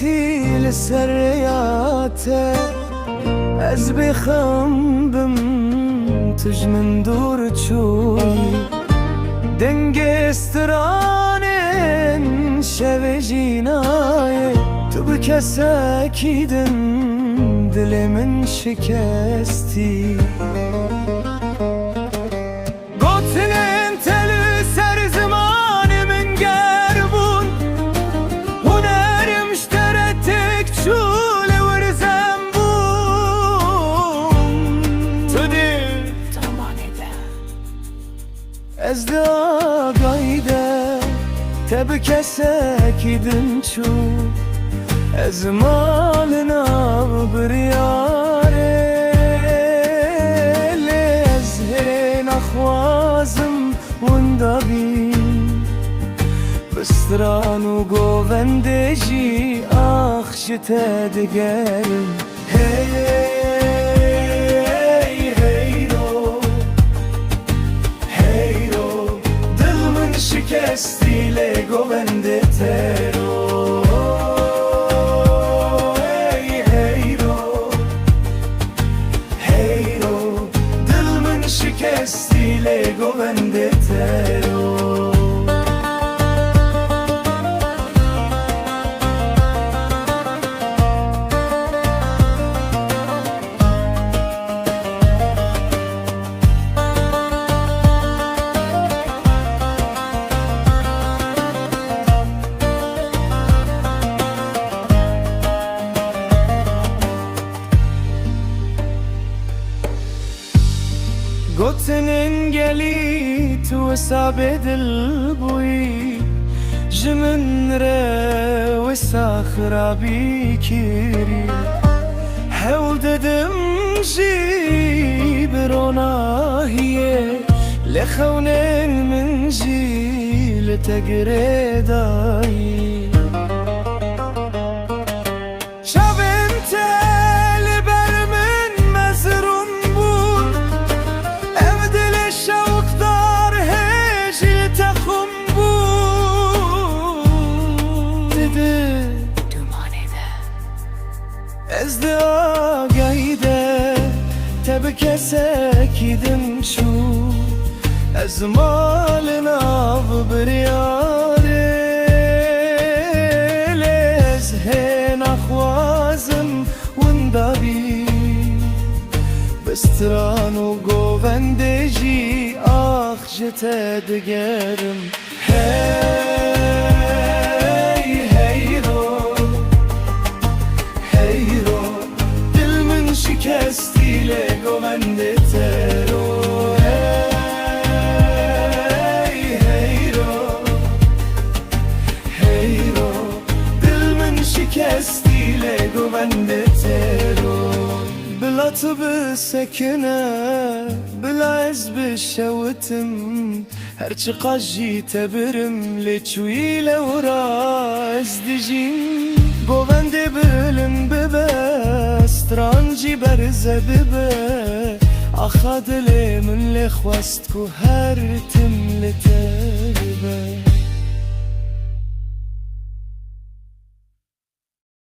بيتي لسرياته از بخم بم تج من دور تشوني دنگ استرانن شب جینایه تو بکسکیدن دل من شکستی گوتنن تلو سر زمان من گربون هنرم اشترتك چول ورزم بون تو دل تمانه ده از داغایده تب کسکیدن چو از مالنا بریاره لزهر نخوازم وندابی بستران و گووندجی آخشت دگرم شکستی لگوونده ترو هیرو دل من شکستی لگوونده ترو گوتنن گلی تو سابد البوی جمن ره و ساخرابی کری حول ددم جی بروناهیه لخونن من جی لتقردائی از داغایده تب کسکیدن چو از مال ناو بریاره لزه نخوازم وندابی بستران و گووندجی آخ جت دگرم شکستی لگوونده ترو هیرو دل من شکستی لگوونده ترو بلا تو بسکنه بلا از بشوتم هرچی قاجی تبرم لچوی لورا از دجین گوونده بلم ببسترانجی برزه ببه آخا دل من لخواست کو هر تم لته